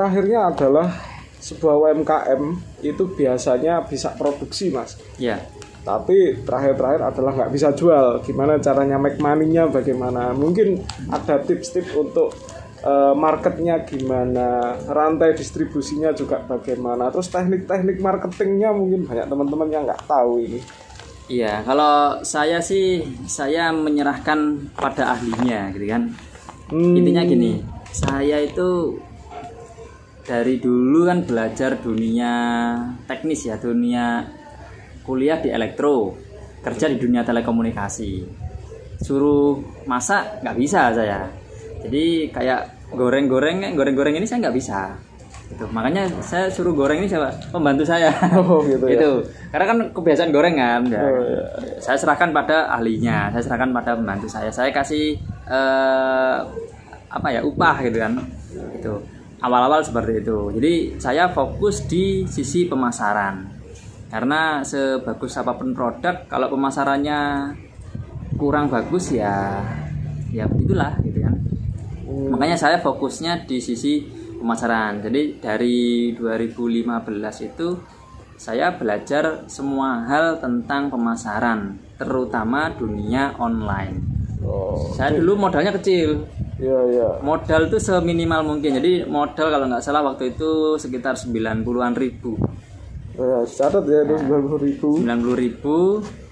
terakhirnya adalah sebuah UMKM itu biasanya bisa produksi, Mas. Ya. Tapi terakhir adalah nggak bisa jual. Gimana caranya make money-nya, bagaimana? Mungkin ada tips-tips untuk marketnya gimana, rantai distribusinya juga bagaimana, terus teknik-teknik marketingnya mungkin banyak teman-teman yang nggak tahu ini. Iya, kalau saya sih saya menyerahkan pada ahlinya gitu kan. Intinya gini, saya itu dari dulu kan belajar dunia teknis ya, dunia kuliah di elektro, kerja di dunia telekomunikasi. Suruh masak nggak bisa saya. Jadi kayak goreng-goreng ini saya nggak bisa. Gitu. Makanya saya suruh goreng ini siapa? Pembantu saya. Oh gitu. Gitu. Ya? Karena kan kebiasaan goreng kan. Ya. Oh, iya. Saya serahkan pada ahlinya, saya serahkan pada pembantu saya. Saya kasih upah gitu kan. Gitu. Awal-awal seperti itu. Jadi saya fokus di sisi pemasaran. Karena sebagus apapun produk, kalau pemasarannya kurang bagus ya begitulah gitu kan. Makanya saya fokusnya di sisi pemasaran. Jadi dari 2015 itu saya belajar semua hal tentang pemasaran, terutama dunia online. Saya dulu modalnya kecil. Iya. Modal itu seminimal mungkin. Jadi modal kalau nggak salah waktu itu sekitar 90-an ribu. Ya, catat ya itu 90.000.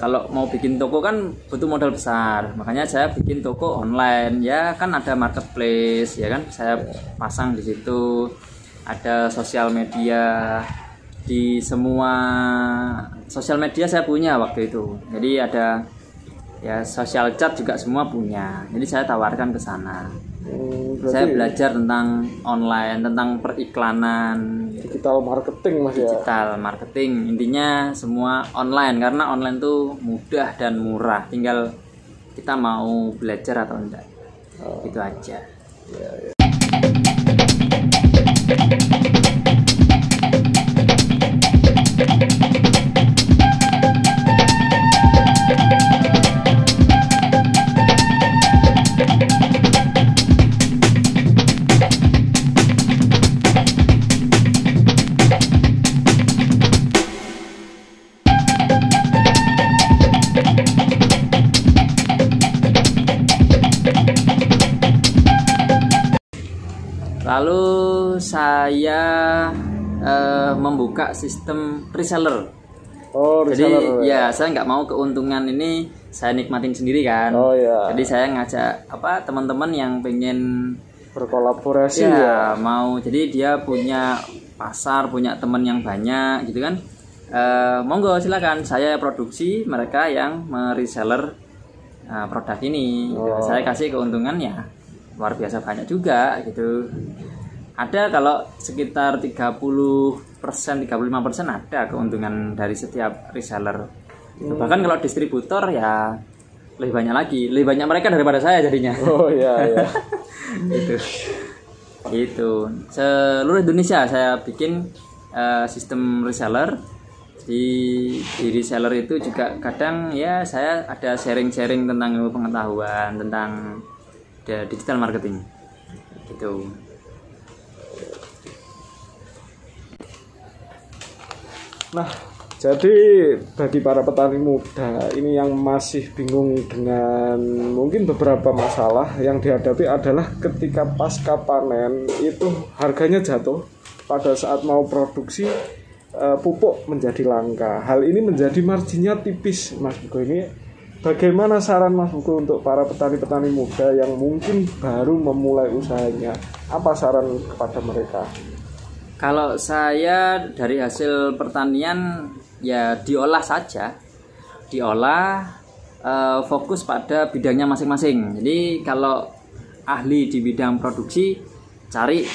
Kalau mau bikin toko kan butuh modal besar, makanya saya bikin toko online ya kan, ada marketplace ya kan, saya pasang di situ, ada sosial media, di semua sosial media saya punya waktu itu, jadi ada ya sosial chat juga semua punya, jadi saya tawarkan ke sana. Saya belajar tentang online, tentang periklanan, digital marketing, Mas. Digital marketing, intinya semua online, karena online tuh mudah dan murah, tinggal kita mau belajar atau enggak. Itu aja. Ya. Lalu saya membuka sistem reseller. Jadi ya saya nggak mau keuntungan ini saya nikmatin sendiri kan. Jadi saya ngajak teman-teman yang pengen berkolaborasi ya mau. Jadi dia punya pasar, punya teman yang banyak gitu kan. Monggo silakan, saya produksi, mereka yang mereseller produk ini. Gitu. Saya kasih keuntungan ya luar biasa banyak juga gitu. Ada kalau sekitar 30%, 35% ada keuntungan dari setiap reseller. Bahkan kalau distributor ya lebih banyak lagi, lebih banyak mereka daripada saya jadinya. Iya. Gitu. Seluruh Indonesia saya bikin sistem reseller. Di reseller itu juga kadang ya saya ada sharing-sharing tentang pengetahuan tentang digital marketing gitu. Nah, jadi bagi para petani muda ini yang masih bingung dengan mungkin beberapa masalah yang dihadapi adalah ketika pasca panen itu harganya jatuh, pada saat mau produksi pupuk menjadi langka. Hal ini menjadi marginnya tipis, Mas Buko. Ini bagaimana saran Mas Buko untuk para petani-petani muda yang mungkin baru memulai usahanya? Apa saran kepada mereka? Kalau saya dari hasil pertanian ya diolah saja, fokus pada bidangnya masing-masing. Jadi kalau ahli di bidang produksi, cari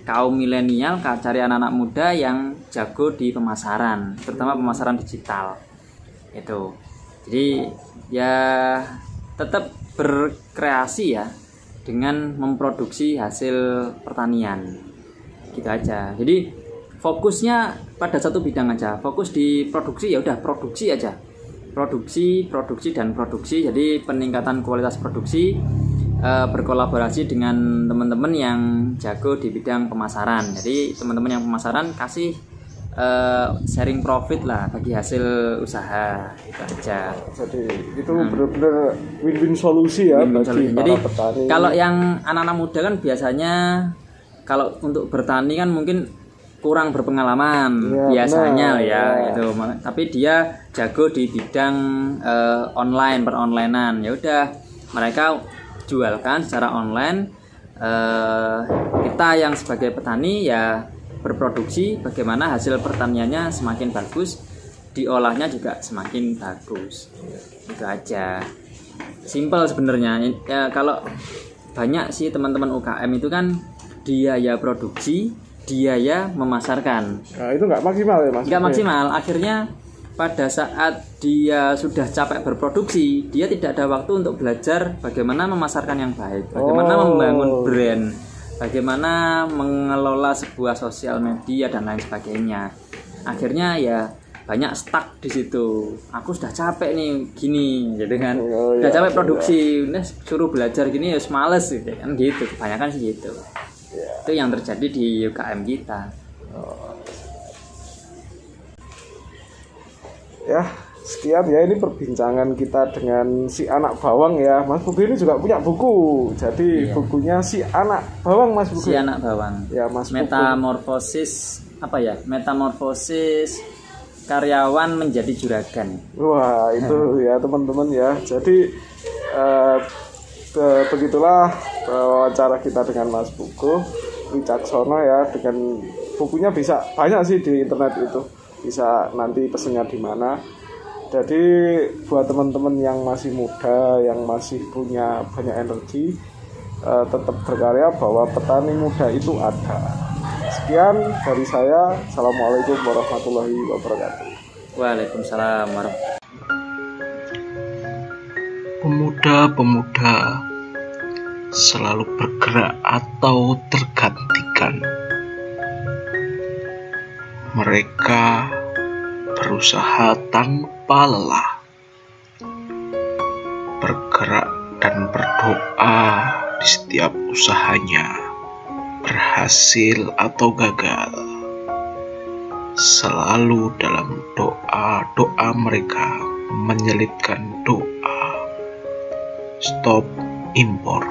kaum milenial, cari anak-anak muda yang jago di pemasaran, terutama pemasaran digital. Itu. Jadi ya tetap berkreasi ya dengan memproduksi hasil pertanian. Gitu aja. Jadi fokusnya pada satu bidang aja. Fokus di produksi ya udah produksi aja. Produksi dan produksi. Jadi peningkatan kualitas produksi, berkolaborasi dengan teman-teman yang jago di bidang pemasaran. Jadi teman-teman yang pemasaran kasih sharing profit lah bagi hasil usaha, itu aja. Jadi itu benar-benar win-win solusi ya Win-win bagi solusi. para Jadi petani. kalau yang anak-anak muda kan biasanya kalau untuk bertani kan mungkin kurang berpengalaman biasanya benar, ya itu. Tapi dia jago di bidang online, peronlinean. Ya udah, mereka jualkan secara online. Kita yang sebagai petani ya berproduksi bagaimana hasil pertaniannya semakin bagus, diolahnya juga semakin bagus. Itu aja. Simple sebenarnya. Ya, kalau banyak sih teman-teman UKM itu kan biaya produksi, biaya memasarkan. Nah, itu nggak maksimal ya Mas? Nggak maksimal. Akhirnya pada saat dia sudah capek berproduksi, dia tidak ada waktu untuk belajar bagaimana memasarkan yang baik, bagaimana membangun brand, bagaimana mengelola sebuah sosial media dan lain sebagainya. Akhirnya ya banyak stuck di situ. Aku sudah capek nih gini, gitu kan. Sudah capek produksi, suruh belajar gini ya males gitu kan, gitu. Kebanyakan sih gitu. Itu yang terjadi di UKM kita. Ya, sekian ya ini perbincangan kita dengan si anak bawang ya. Mas Bugi ini juga punya buku. Jadi bukunya si anak bawang Mas Bugi. Si anak bawang. Ya, Mas Metamorfosis apa ya? Metamorfosis karyawan menjadi juragan. Wah, itu ya teman-teman ya. Jadi begitulah wawancara kita dengan Mas Buku Wicaksono ya. Dengan bukunya bisa banyak sih di internet itu. Bisa nanti pesennya di mana. Jadi buat teman-teman yang masih muda, yang masih punya banyak energi, tetap berkarya bahwa petani muda itu ada. Sekian dari saya. Assalamualaikum warahmatullahi wabarakatuh. Waalaikumsalam warahmatullahi. Pemuda-pemuda selalu bergerak atau tergantikan. Mereka berusaha tanpa lelah, bergerak dan berdoa di setiap usahanya, berhasil atau gagal. Selalu dalam doa mereka menyelipkan doa stop impor.